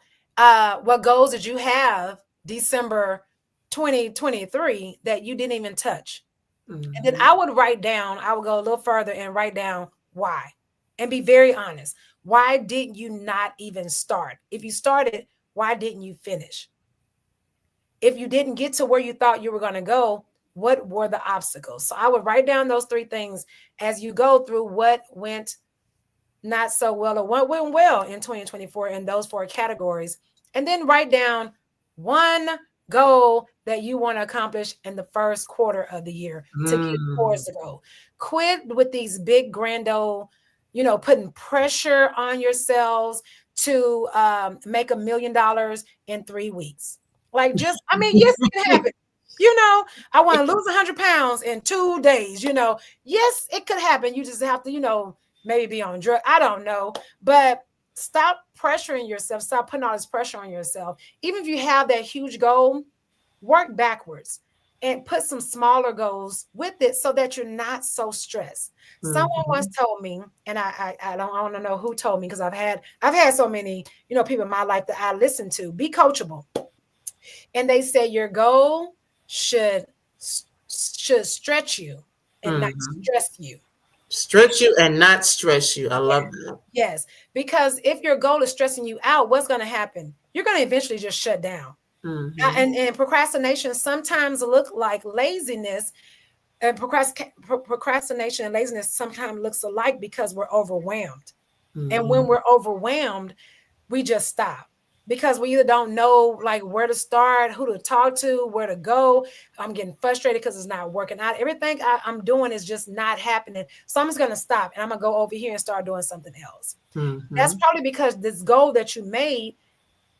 what goals did you have December 2023 that you didn't even touch. And then I would write down, I would go a little further and write down why, and be very honest. Why didn't you not even start? If you started, why didn't you finish? If you didn't get to where you thought you were going to go, what were the obstacles? So I would write down those three things as you go through what went not so well or what went well in 2024 in those four categories. And then write down one goal that you want to accomplish in the first quarter of the year to get towards the goal. Quit with these big grando, putting pressure on yourselves to make $1 million in 3 weeks. Like, just, I mean, yes, it can happen. I want to lose 100 pounds in 2 days. Yes, it could happen. You just have to, maybe be on drugs. I don't know, but stop pressuring yourself. Stop putting all this pressure on yourself. Even if you have that huge goal, work backwards and put some smaller goals with it so that you're not so stressed. Someone once told me, and I don't want to know who told me, because I've had so many, people in my life that I listen to. Be coachable. And they say your goal should stretch you and not stress you. Stretch you and not stress you. I love that. Yes, because if your goal is stressing you out, what's going to happen? You're going to eventually just shut down. And procrastination sometimes look like laziness, and procrastination and laziness sometimes looks alike because we're overwhelmed. And when we're overwhelmed, we just stop, because we either don't know like where to start, who to talk to, where to go. I'm getting frustrated because it's not working out. Everything I'm doing is just not happening. So I'm just going to stop and I'm going to go over here and start doing something else. That's probably because this goal that you made,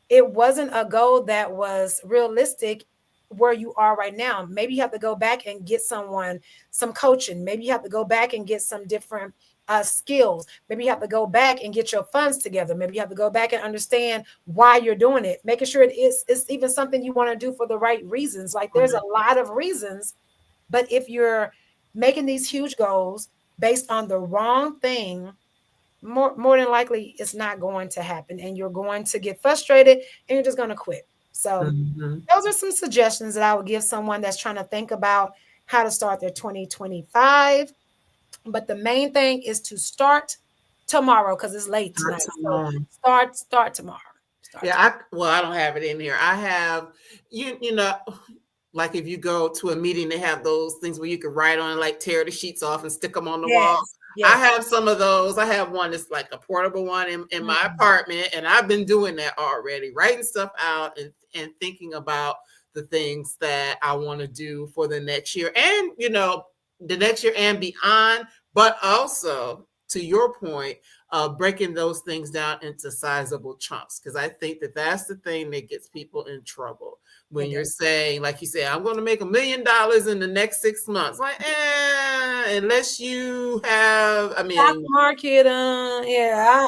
it wasn't a goal that was realistic where you are right now. Maybe you have to go back and get some coaching. Maybe you have to go back and get some different skills. Maybe you have to go back and get your funds together. Maybe you have to go back and understand why you're doing it, making sure it's even something you want to do for the right reasons. Like, there's a lot of reasons, but if you're making these huge goals based on the wrong thing, more than likely it's not going to happen, and you're going to get frustrated and you're just going to quit. So those are some suggestions that I would give someone that's trying to think about how to start their 2025. But the main thing is to start tomorrow, because it's late tonight. So start tomorrow. I don't have it in here. I have, like if you go to a meeting, they have those things where you can write on, like tear the sheets off and stick them on the wall. Yes. I have some of those. I have one that's like a portable one in my apartment, and I've been doing that already, writing stuff out and thinking about the things that I want to do for the next year, and the next year and beyond. But also, to your point, breaking those things down into sizable chunks, because I think that's the thing that gets people in trouble. When you're saying, like you said, I'm going to make $1 million in the next 6 months. Like, unless you have, stock market, I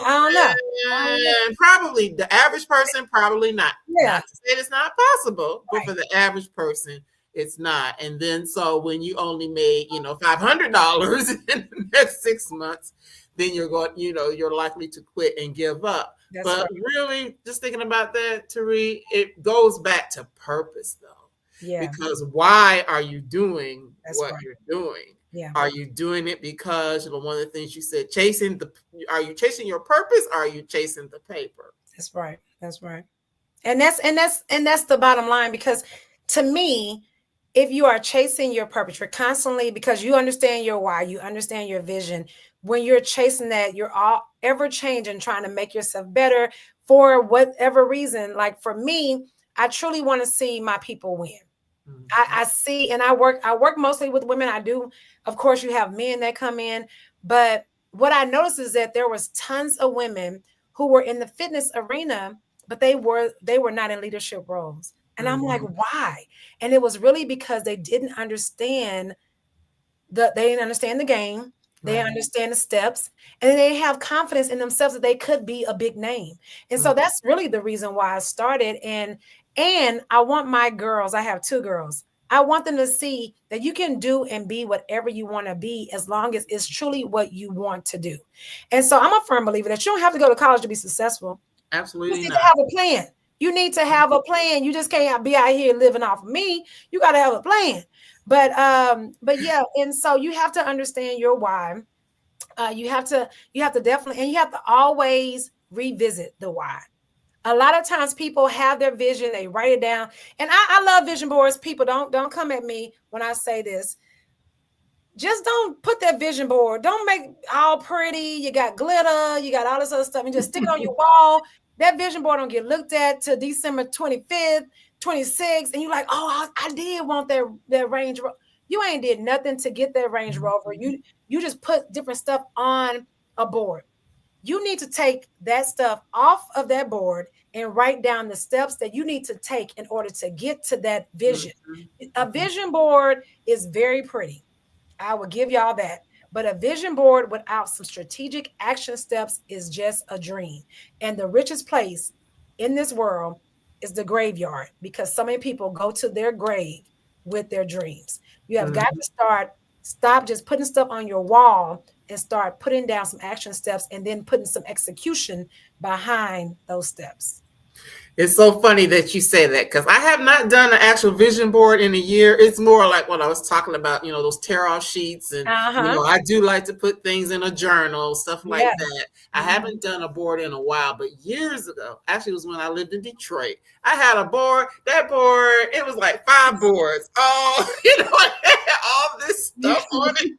don't know. Probably the average person, probably not. Yeah. Not to say it's not possible, but for the average person, it's not. And then, so when you only made, $500 in the next 6 months, then you're going, you're likely to quit and give up. Really, just thinking about that, Tari, it goes back to purpose, though. Yeah. Because why are you doing you're doing? Yeah. Are you doing it because one of the things you said, are you chasing your purpose? Or are you chasing the paper? That's right. And that's the bottom line, because to me, if you are chasing your purpose, you're constantly, because you understand your why, you understand your vision. When you're chasing that, you're all ever changing, trying to make yourself better for whatever reason. Like for me, I truly want to see my people win. I see, and I work mostly with women. I do, of course, you have men that come in, but what I noticed is that there was tons of women who were in the fitness arena, but they were not in leadership roles. And I'm like, why? And it was really because they didn't understand the game. They understand the steps, and they have confidence in themselves that they could be a big name. And so that's really the reason why I started. And And I want my girls, I have 2 girls. I want them to see that you can do and be whatever you want to be as long as it's truly what you want to do. And so I'm a firm believer that you don't have to go to college to be successful. You Absolutely need not. to have a plan. You need to have a plan. You just can't be out here living off of me. You got to have a plan. But yeah, and so you have to understand your why. You have to definitely, and you have to always revisit the why. A lot of times people have their vision, they write it down. And I love vision boards. People don't come at me when I say this. Just don't put that vision board. Don't make all pretty. You got glitter, you got all this other stuff, and just stick it on your wall. That vision board don't get looked at till December 25th, 26th, and you're like, oh, I did want that Range Rover. You ain't did nothing to get that Range Rover. You just put different stuff on a board. You need to take that stuff off of that board and write down the steps that you need to take in order to get to that vision. A vision board is very pretty. I will give y'all that. But a vision board without some strategic action steps is just a dream. And the richest place in this world is the graveyard, because so many people go to their grave with their dreams. You have got to stop just putting stuff on your wall and start putting down some action steps and then putting some execution behind those steps. It's so funny that you say that, because I have not done an actual vision board in a year. It's more like what I was talking about, those tear-off sheets. And, I do like to put things in a journal, stuff like that. I haven't done a board in a while, but years ago, actually it was when I lived in Detroit, I had a board. That board, it was like 5 boards. Oh, it had all this stuff on it.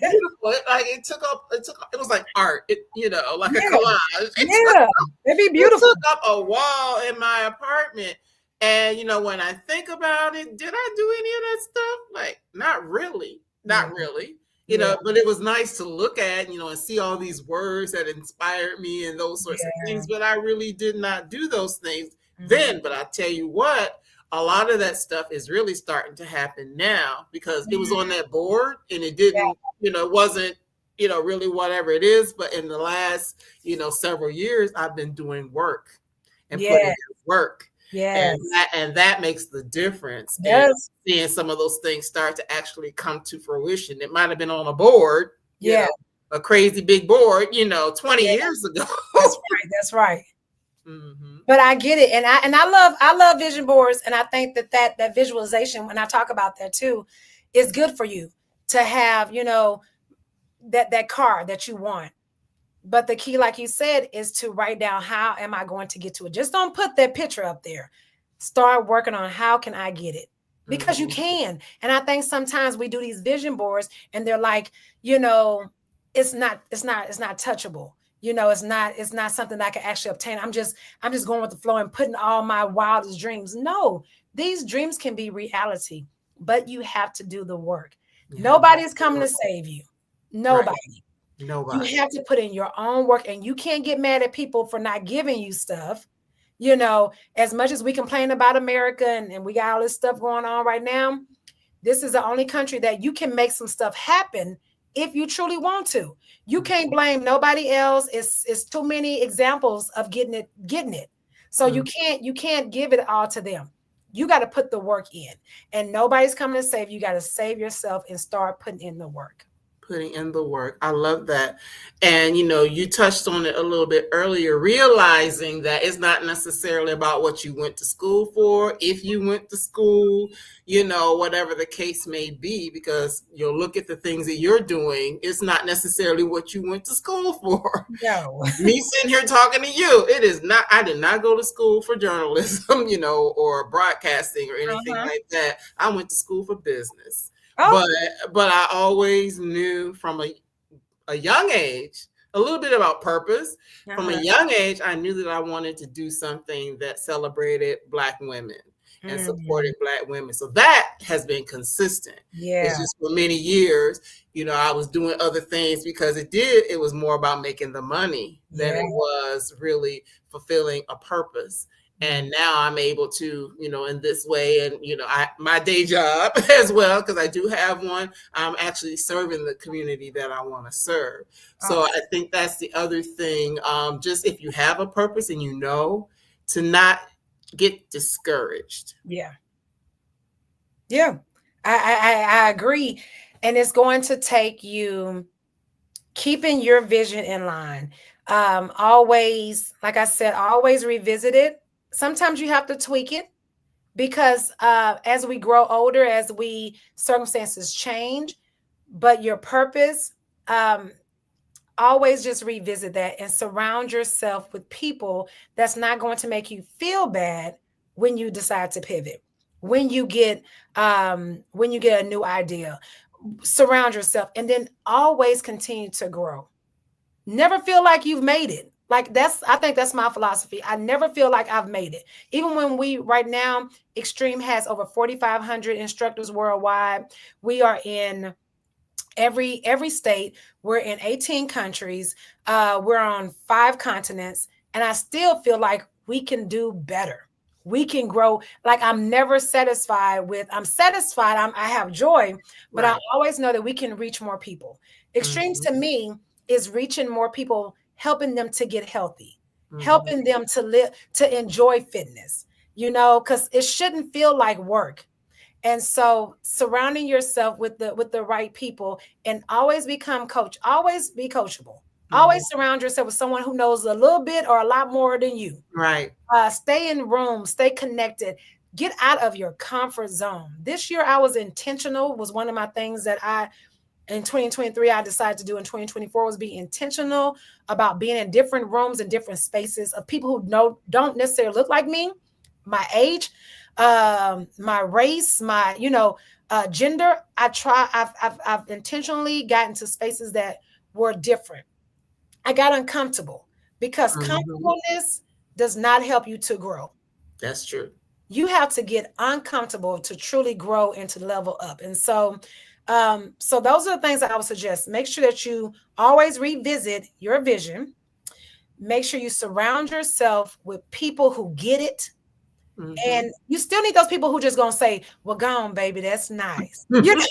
Beautiful. Like it was like art, like a collage. It'd be beautiful. It took up a wall in my apartment. And when I think about it, did I do any of that stuff? Like, not really. But it was nice to look at, and see all these words that inspired me and those sorts of things. But I really did not do those things then. But I tell you what, a lot of that stuff is really starting to happen now, because it was on that board and it didn't, wasn't, really whatever it is. But in the last, several years, I've been doing work and putting in work. Yes. And that makes the difference. Yes. And seeing some of those things start to actually come to fruition. It might have been on a board, a crazy big board, 20 years ago. That's right. Mm-hmm. But I get it. And I love vision boards. And I think that visualization, when I talk about that too, is good for you to have, that car that you want. But the key, like you said, is to write down, how am I going to get to it? Just don't put that picture up there. Start working on, how can I get it? Because you can. And I think sometimes we do these vision boards and they're like, it's not touchable. It's not something that I can actually obtain. I'm just going with the flow and putting all my wildest dreams. No, these dreams can be reality, but you have to do the work. Nobody's coming to save you. Nobody. Right. Nobody. You have to put in your own work, and you can't get mad at people for not giving you stuff. As much as we complain about America and we got all this stuff going on right now, this is the only country that you can make some stuff happen if you truly want to. You can't blame nobody else. It's too many examples of getting it. So you can't give it all to them. You got to put the work in, and nobody's coming to save you. You got to save yourself and start putting in the work. Putting in the work. I love that. And, you touched on it a little bit earlier, realizing that it's not necessarily about what you went to school for, if you went to school, whatever the case may be, because you'll look at the things that you're doing. It's not necessarily what you went to school for. No. Me sitting here talking to you, it is not, I did not go to school for journalism, or broadcasting or anything like that. I went to school for business. Oh. But I always knew from a young age a little bit about purpose. From a young age, I knew that I wanted to do something that celebrated Black women and supported Black women. So that has been consistent. Yeah. It's just for many years, I was doing other things because it was more about making the money than it was really fulfilling a purpose. And now I'm able to, in this way, and, my day job as well, because I do have one, I'm actually serving the community that I want to serve. So I think that's the other thing. Just if you have a purpose and to not get discouraged. Yeah. Yeah. I agree. And it's going to take you keeping your vision in line. Always, like I said, always revisit it. Sometimes you have to tweak it because as we grow older, as we circumstances change, but your purpose, always just revisit that and surround yourself with people that's not going to make you feel bad when you decide to pivot. When you get a new idea, surround yourself and then always continue to grow. Never feel like you've made it. Like I think that's my philosophy. I never feel like I've made it. Even when right now, Extreme has over 4,500 instructors worldwide. We are in every state. We're in 18 countries. We're on 5 continents. And I still feel like we can do better. We can grow. Like I'm never satisfied with, I'm satisfied. I have joy, but I always know that we can reach more people. Extremes to me is reaching more people, helping them to get healthy, helping them to live, to enjoy fitness, because it shouldn't feel like work. And so surrounding yourself with the right people and always always be coachable. Always surround yourself with someone who knows a little bit or a lot more than you. Right. Stay in rooms, stay connected, get out of your comfort zone. This year I was intentional, was one of my things that in 2023, I decided to do in 2024 was be intentional about being in different rooms and different spaces of people who don't necessarily look like me, my age, my race, my, gender. I've intentionally gotten to spaces that were different. I got uncomfortable because comfortableness does not help you to grow. That's true. You have to get uncomfortable to truly grow and to level up. And so those are the things that I would suggest. Make sure that you always revisit your vision. Make sure you surround yourself with people who get it. And you still need those people who just gonna say, "Well, go on, baby, that's nice." Right.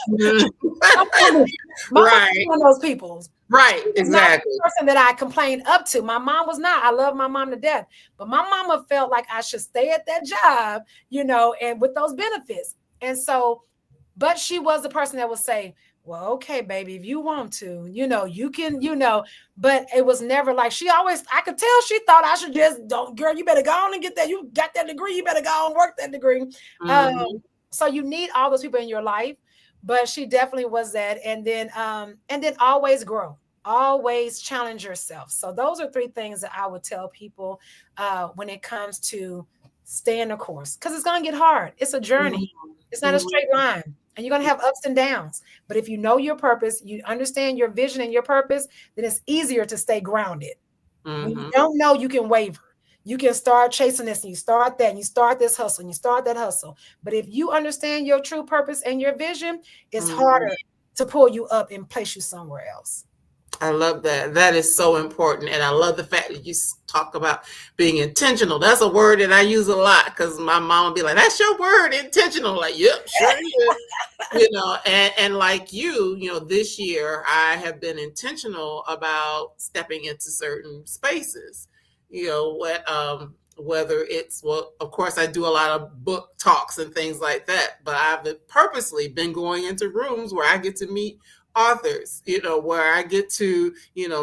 One of those people. Right, exactly. Not the person that I complained up to. My mom was not. I love my mom to death, but my mama felt like I should stay at that job, and with those benefits. And so, but she was the person that would say, "Well, okay, baby, if you want to, you can, but it was never like I could tell she thought I should just girl, you better go on and get that. You got that degree. You better go on and work that degree. So you need all those people in your life, but she definitely was that. And then always grow, always challenge yourself. So those are 3 things that I would tell people when it comes to staying the course, because it's going to get hard. It's a journey. It's not a straight line. And you're going to have ups and downs. But if you know your purpose, you understand your vision and your purpose, then it's easier to stay grounded. When you don't know, you can waver. You can start chasing this and you start that and you start this hustle and you start that hustle. But if you understand your true purpose and your vision, it's harder to pull you up and place you somewhere else. I love that. That is so important. And I love the fact that you talk about being intentional. That's a word that I use a lot because my mom would be like, "That's your word, intentional." Like, yep, sure is. And like this year I have been intentional about stepping into certain spaces, whether it's, of course I do a lot of book talks and things like that, but I've purposely been going into rooms where I get to meet authors, where I get to,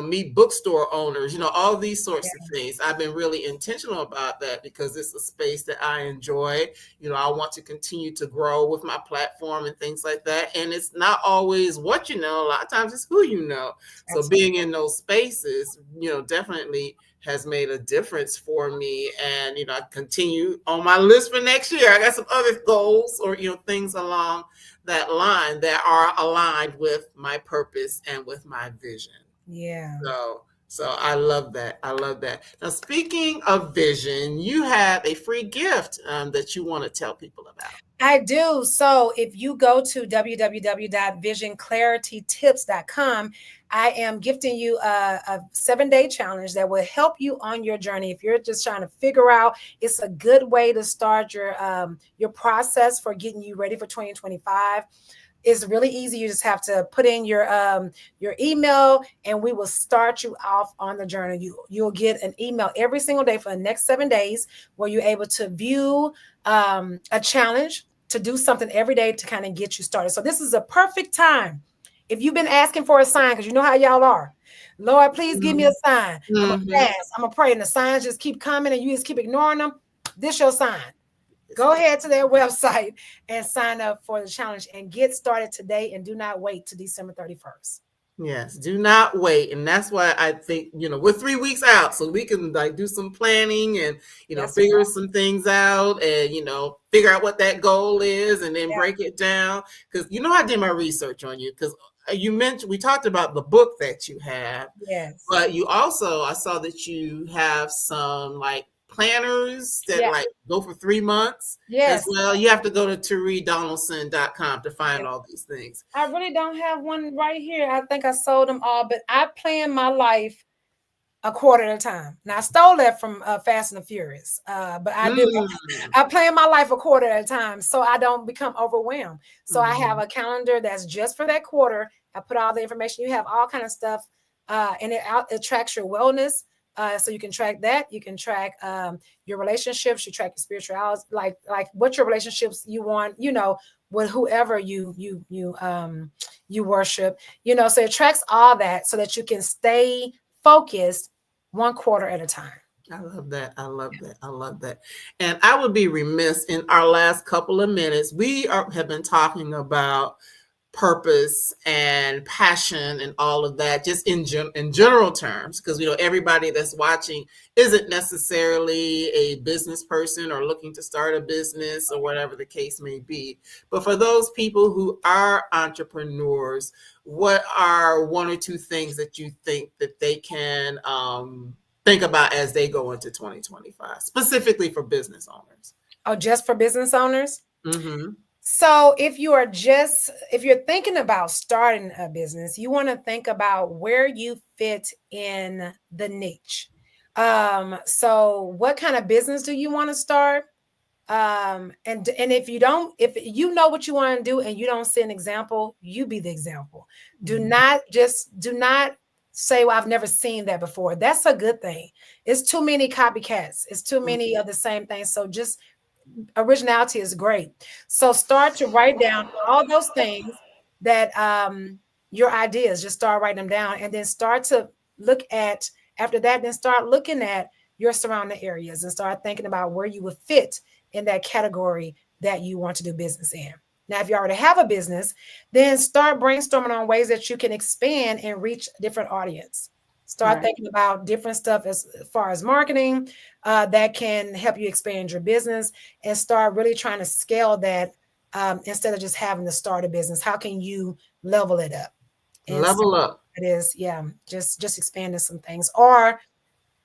meet bookstore owners, all these sorts of things. I've been really intentional about that because it's a space that I enjoy. I want to continue to grow with my platform and things like that. And it's not always what a lot of times it's who you know. So being in those spaces, definitely has made a difference for me. And, I continue on my list for next year. I got some other goals or, things along that line that are aligned with my purpose and with my vision. Yeah. So I love that. I love that. Now, speaking of vision, you have a free gift that you want to tell people about. I do. So if you go to www.visionclaritytips.com, I am gifting you a 7-day challenge that will help you on your journey. If you're just trying to figure out, it's a good way to start your process for getting you ready for 2025. It's really easy. You just have to put in your email, and we will start you off on the journey. You'll get an email every single day for the next 7 days, where you're able to view a challenge to do something every day to kind of get you started. So this is a perfect time. If you've been asking for a sign, because you know how y'all are, Lord, please give me a sign. I'm gonna fast, I'm gonna pray, and the signs just keep coming, and you just keep ignoring them. This your sign. Go ahead to their website and sign up for the challenge and get started today, and do not wait to December 31st. Yes, do not wait. And that's why I think, we're 3 weeks out, so we can like do some planning and, Yes, figure some things out and, figure out what that goal is and then Yeah. break it down. Because, I did my research on you because you mentioned, we talked about the book that you have, Yes. but you also, I saw that you have some like planners that Yeah. like go for 3 months as Yes. well. You have to go to TareeDonaldson.com to find all these things. I really don't have one right here. I think I sold them all, but I plan my life a quarter at a time. Now I stole that from Fast and the Furious, but I do. I plan my life a quarter at a time so I don't become overwhelmed. So I have a calendar that's just for that quarter. I put all the information. You have all kind of stuff, and it tracks your wellness. So you can track that. You can track your relationships. You track your spirituality, like what your relationships you want. With whoever you worship. So it tracks all that so that you can stay focused one quarter at a time. I love that. I love that. I love that. And I would be remiss in our last couple of minutes. We have been talking about purpose and passion and all of that, just in general terms, because everybody that's watching isn't necessarily a business person or looking to start a business or whatever the case may be. But for those people who are entrepreneurs, what are one or two things that you think that they can think about as they go into 2025, specifically for business owners? Oh, just for business owners? Mm-hmm. So if you're thinking about starting a business, you want to think about where you fit in the niche. So what kind of business do you want to start? And if you know what you want to do and you don't see an example, you be the example. Do not say, well, I've never seen that before. That's a good thing. It's too many copycats. It's too many of the same things. So just originality is great. So start to write down all those things that your ideas, just start writing them down, and then start to look at, after that, then start looking at your surrounding areas and start thinking about where you would fit in that category that you want to do business in. Now, if you already have a business, then start brainstorming on ways that you can expand and reach a different audience. Start thinking about different stuff as far as marketing that can help you expand your business, and start really trying to scale that instead of just having to start a business. How can you level it up? Level up. It is, just expanding some things or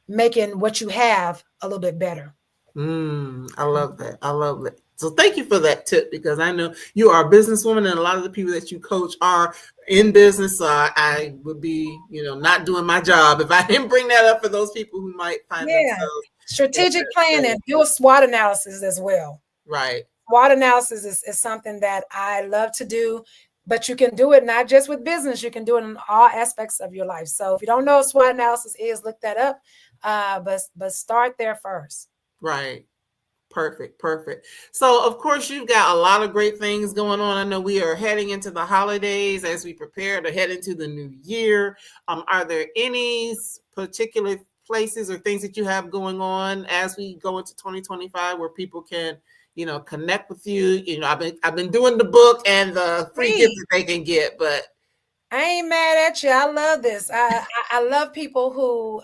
making what you have a little bit better. I love that. I love that. So thank you for that tip, because I know you are a businesswoman and a lot of the people that you coach are in business. So I would be, not doing my job if I didn't bring that up for those people who might find themselves. Strategic plan and do a SWOT analysis as well. Right. SWOT analysis is something that I love to do, but you can do it not just with business. You can do it in all aspects of your life. So if you don't know what SWOT analysis is, look that up. But start there first. Right. Perfect. So, of course, you've got a lot of great things going on. I know we are heading into the holidays as we prepare to head into the new year. Are there any particular places or things that you have going on as we go into 2025 where people can, connect with you? I've been doing the book and the free gifts that they can get, but I ain't mad at you. I love this. I love people who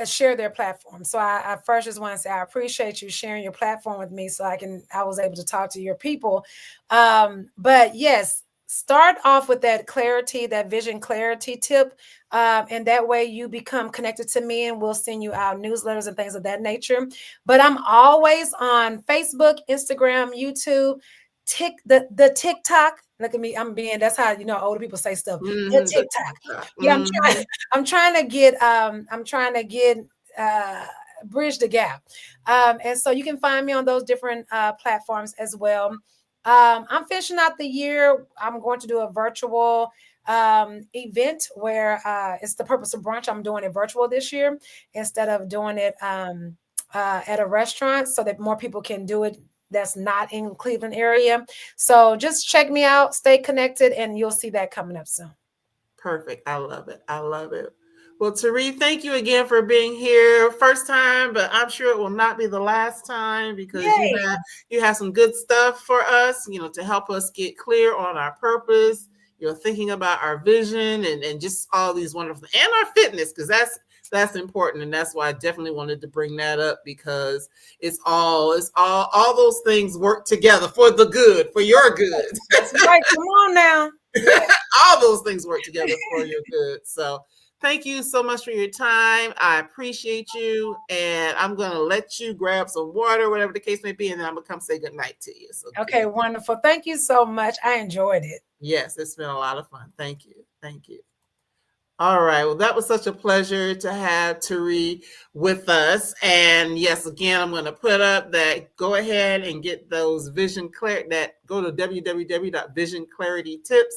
share their platform. So I first just want to say I appreciate you sharing your platform with me, so I was able to talk to your people. But yes, start off with that clarity, that vision clarity tip. And that way you become connected to me, and we'll send you out newsletters and things of that nature. But I'm always on Facebook, Instagram, YouTube, the TikTok. Look at me. That's how, older people say stuff. The TikTok. Yeah, I'm trying to get bridge the gap. And so you can find me on those different platforms as well. I'm finishing out the year. I'm going to do a virtual event where it's the purpose of brunch. I'm doing it virtual this year instead of doing it at a restaurant so that more people can do it that's not in Cleveland area. So just check me out, stay connected, and you'll see that coming up soon. Perfect. I love it. I love it. Well, Tari, thank you again for being here. First time, but I'm sure it will not be the last time because Yay. you have some good stuff for us, to help us get clear on our purpose, thinking about our vision and just all these wonderful and our fitness, because that's important. And that's why I definitely wanted to bring that up, because it's all those things work together for the good, for your good. That's right. Come on now. All those things work together for your good. So thank you so much for your time. I appreciate you. And I'm going to let you grab some water, whatever the case may be. And then I'm going to come say goodnight to you. So, okay, wonderful. Thank you so much. I enjoyed it. Yes, it's been a lot of fun. Thank you. Thank you. All right. Well, that was such a pleasure to have Tari with us. And yes, again, I'm going to put up that go ahead and get those vision clarity, that go to www.visionclaritytips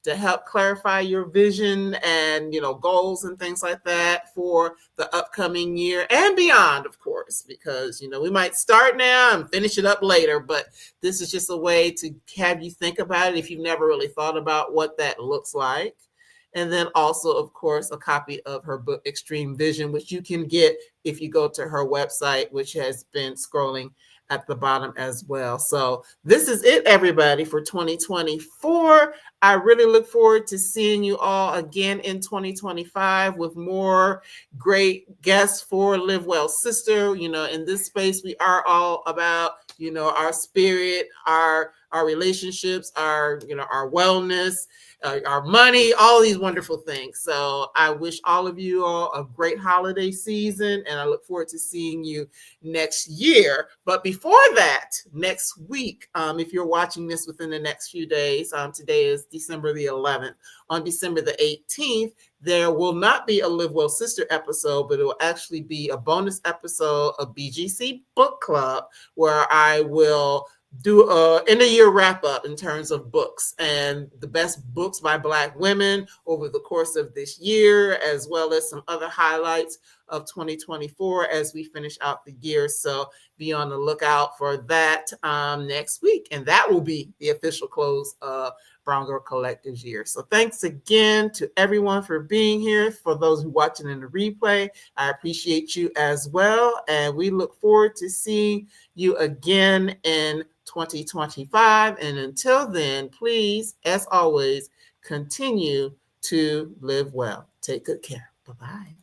to help clarify your vision and, goals and things like that for the upcoming year and beyond, of course, because, we might start now and finish it up later, but this is just a way to have you think about it if you've never really thought about what that looks like. And then also, of course, a copy of her book, Extreme Vision, which you can get if you go to her website, which has been scrolling at the bottom as well. So this is it, everybody, for 2024. I really look forward to seeing you all again in 2025 with more great guests for Live Well Sister. In this space, we are all about, our spirit, our relationships, our wellness, our money, all these wonderful things. So I wish all of you all a great holiday season, and I look forward to seeing you next year. But before that, next week, if you're watching this within the next few days, today is December the 11th. On December the 18th, there will not be a Live Well Sister episode, but it will actually be a bonus episode of BGC Book Club, where I will do a end of year wrap up in terms of books and the best books by Black women over the course of this year, as well as some other highlights of 2024 as we finish out the year. So be on the lookout for that next week. And that will be the official close of Brown Girl Collective's year. So thanks again to everyone for being here. For those who are watching in the replay, I appreciate you as well. And we look forward to seeing you again in 2025. And until then, please, as always, continue to live well. Take good care. Bye-bye.